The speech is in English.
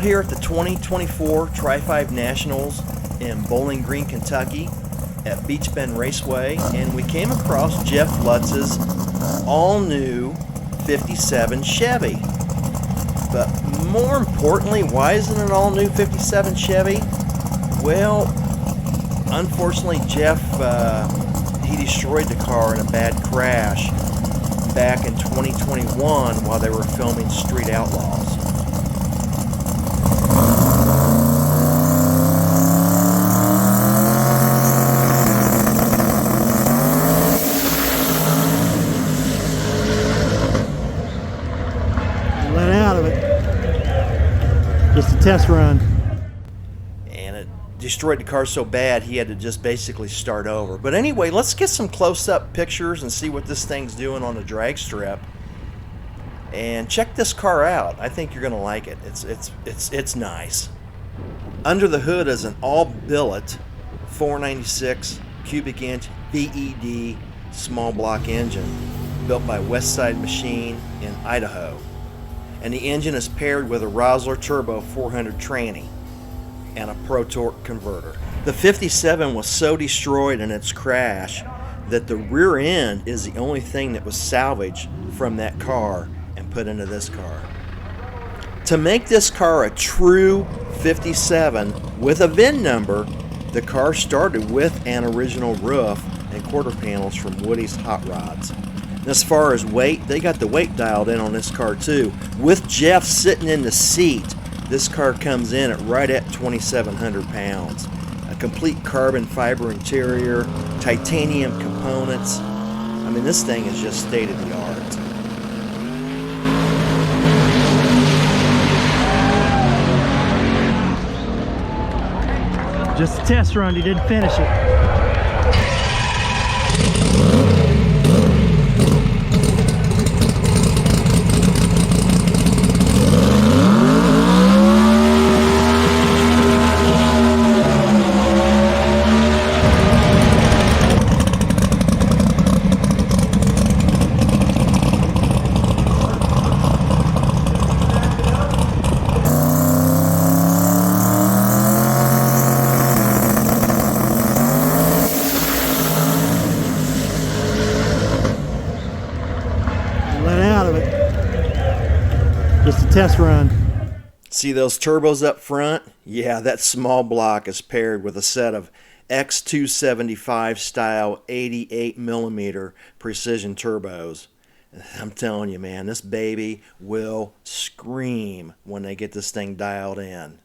here at the 2024 Tri-5 Nationals in Bowling Green, Kentucky at Beech Raceway, and we came across Jeff Lutz's all-new 57 Chevy. But more importantly, why isn't it an all-new 57 Chevy? Well, unfortunately, Jeff, he destroyed the car in a bad crash back in 2021 while they were filming Street Outlaws. Let out of it. Just a test run. And it destroyed the car so bad he had to just basically start over. But anyway, let's get some close-up pictures and see what this thing's doing on the drag strip. And check this car out. I think you're gonna like it. It's nice. Under the hood is an all-billet 496 cubic inch VED small block engine built by Westside Machine in Idaho. And the engine is paired with a Rosler Turbo 400 tranny and a Pro Torque converter. The 57 was so destroyed in its crash that the rear end is the only thing that was salvaged from that car and put into this car. To make this car a true 57 with a VIN number, the car started with an original roof and quarter panels from Woody's Hot Rods. And as far as weight, they got the weight dialed in on this car too. With Jeff sitting in the seat, this car comes in at right at 2,700 pounds. A complete carbon fiber interior, titanium components. I mean, this thing is just state of the art. Just a test run, he didn't finish it. Let out of it. Just a test run. See those turbos up front? Yeah, that small block is paired with a set of X275 style 88mm precision turbos. I'm telling you, man, this baby will scream when they get this thing dialed in.